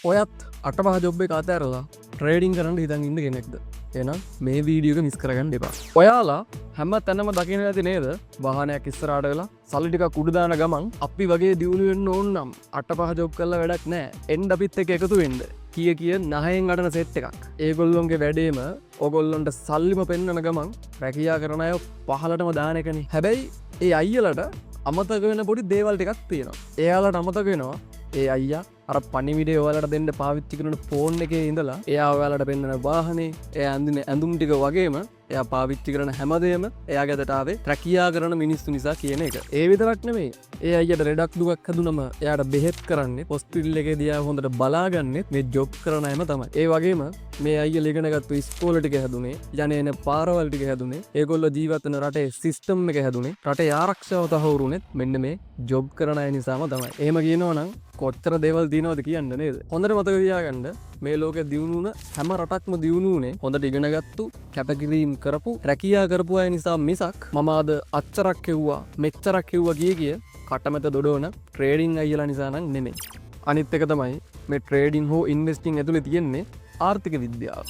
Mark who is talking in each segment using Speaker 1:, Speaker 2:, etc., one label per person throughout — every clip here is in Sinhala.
Speaker 1: ඔයත් අටපහ ජොබ් එක අතෑරලා ට්‍රේඩින් කරන්න හිතන් ඉන්න කෙනෙක්ද එනම් මේ වීඩියෝක මිස් කරගන්න එපා. ඔයාලා හැම තැනම දකින්න ඇති නේද වාහනයක් ඉස්සරහට වෙලා සල්ලි ටිකක් කුඩු දාන ගමන් අපි වගේ දියුණු වෙන්න ඕන නම් අටපහ ජොබ් කරලා වැඩක් නැහැ. එන්න අපිත් එක්ක එකතු වෙන්න. කිය නහයෙන් අටන සෙට් එකක්. ඒගොල්ලොන්ගේ වැඩේම ඔගොල්ලොන්ට සල්ලිම පෙන්වන ගමන් රැකියා කරන අය පහලටම දාන එකනේ. හැබැයි ඒ අයියලට අමතක වෙන පොඩි දේවල් ටිකක් තියෙනවා. එයාලට අමතක වෙනවා ඒ අයියා අර පණිවිඩේ ඔයාලට දෙන්න පාවිච්චි කරන ෆෝන් එකේ ඉඳලා එයා ඔයාලට පෙන්නන වාහනේ එයා අඳින ඇඳුම් ටික වගේම එයා පාවිච්චි කරන හැමදේම එයා ගැදට ආවේ රැකියා කරන මිනිස්සු නිසා කියන එක. ඒ විතරක් නෙමෙයි. ඒ අයියට ලෙඩක් දුකක් හැදුනම එයාට බෙහෙත් කරන්නේ හොස්පිටල් එකේ දිහා හොඳට බලාගන්නෙත් මේ ජොබ් කරන අයම තමයි. ඒ වගේම මේ අයියා ඉගෙන ගත්ත ඉස්කෝල ටික හැදුනේ යන්නේ එන පාරවල් ටික හැදුනේ ඒගොල්ලෝ ජීවත් වෙන රටේ සිස්ටම් එක හැදුනේ රටේ ආරක්ෂාව තහවුරුනෙත් මෙන්න මේ ජොබ් කරන අය නිසාම තමයි. එහෙම කියනවනම් කොච්චර දේවල් දිනවද කියන්න නේද? හොඳට මතක තියාගන්න මේ ලෝකෙ දියුණු වුණ හැම රටක්ම දියුණු වුණේ හොඳට ඉගෙනගත්තු කැපකිරීම කරපු රැකියා කරපු අය නිසා මිසක් මම අද අච්චරක් කෙව්වා මෙච්චරක් කෙව්වා කිය කටමැත දොඩවන ට්‍රේඩින් අයියලා නිසා නම් නෙමෙයි. අනිත් එක තමයි මේ ට්‍රේඩින් හෝ ඉන්වෙස්ටිං ඇතුලේ තියෙන්නේ ආර්ථික විද්‍යාව.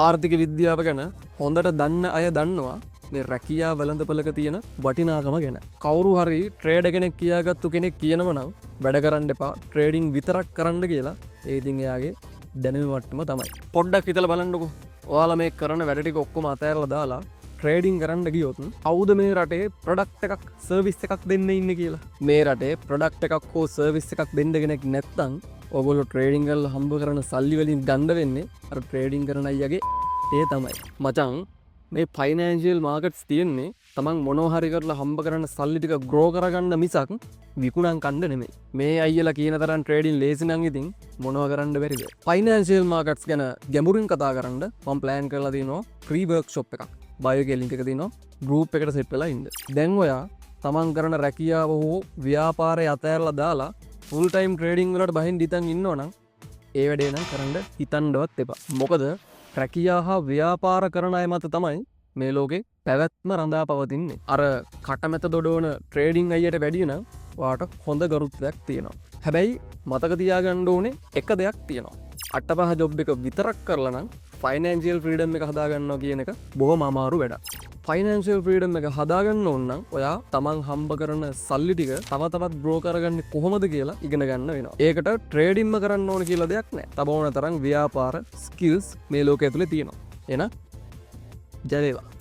Speaker 1: ආර්ථික විද්‍යාව ගැන හොඳට දන්න අය දන්නවා මේ රැකියා වළඳපළක තියෙන වටිනාකම ගැන. කවුරු හරි ට්‍රේඩර් කෙනෙක් කියාගත්තු කෙනෙක් කියනව නම් වැඩ කරන්න එපා ට්‍රේඩින් විතරක් කරන්න කියලා ඒ ඉතින් එයාගේ දැනුම මට්ටම තමයි. පොඩ්ඩක් හිතලා බලන්නකෝ. ඔයාලා මේ කරන වැඩ ටික ඔක්කොම අතහැරලා දාලා ට්‍රේඩින් කරන්න ගියොත් කවුද මේ රටේ ප්‍රොඩක්ට් එකක් සර්විස් එකක් දෙන්න ඉන්නේ කියලා. මේ රටේ ප්‍රොඩක්ට් එකක් හෝ සර්විස් එකක් දෙන්න කෙනෙක් නැත්නම් ඔයගොල්ලෝ ට්‍රේඩින් කරලා හම්බ කරන සල්ලි වලින් ගන්න වෙන්නේ අර ට්‍රේඩින් කරන අයගේ ඒ තමයි. මචං මේ ෆයිනෑන්ෂියල් මාකට්ස් තියෙන්නේ තමන් මොනවා හරි කරලා හම්බ කරන සල්ලි ටික ග්‍රෝ කරගන්න මිසක් විකුණන් කන්න නෙමෙයි. මේ අයියලා කියන තරම් ට්‍රේඩින් ලේසි නම් ඉතින් මොනවා කරන්න බැරිද? ෆයිනෑන්ෂියල් මාකට්ස් ගැන ගැඹුරින් කතා කරන්න මම ප්ලෑන් කරලා තියෙනවා ෆ්‍රී වර්ක්ෂොප් එකක්. බයෝ එකේ ලින්ක් එක තියෙනවා. ගෲප් එකට සෙට් වෙලා ඉන්න. දැන් ඔයා තමන් කරන රැකියාව හෝ ව්‍යාපාරය අතහැරලා දාලා ෆුල් ටයිම් ට්‍රේඩින් වලට බහින්න හිතන් ඉන්නවනම් ඒ වැඩේ නම් කරන්න හිතන්නවත් එපා. මොකද රැකියා හා ව්‍යාපාර කරන අය මත තමයි මේ ලෝකේ පැවැත්ම රඳා පවතින්නේ. අර කටමැත දොඩවන ට්‍රේඩින් අයියට වැඩිය නම් ඔයාට හොඳ ගරුත්වයක් තියෙනවා. හැබැයි මතක තියාගන්න ඕනේ එක දෙයක් තියෙනවා. අටපහ ජොබ් එක විතරක් කරලා නම් ෆයිනෑන්ෂියල් ෆ්‍රීඩම් එක හදාගන්නවා කියන එක බොහොම අමාරු වැඩක්. ෆයිනෑන්ෂියල් ෆ්‍රීඩම් එක හදාගන්න ඕන නම් ඔයා තමන් හම්බ කරන සල්ලි ටික තව තවත් ග්‍රෝ කරගන්නේ කොහොමද කියලා ඉගෙන ගන්න වෙනවා. ඒකට ට්‍රේඩින්ම කරන්න ඕන කියලා දෙයක් නැහැ. තව ඕන තරම් ව්‍යාපාර ස්කිල්ස් මේ ලෝකයේ ඇතුලේ තියෙනවා. එහෙනම් ජය වේවා.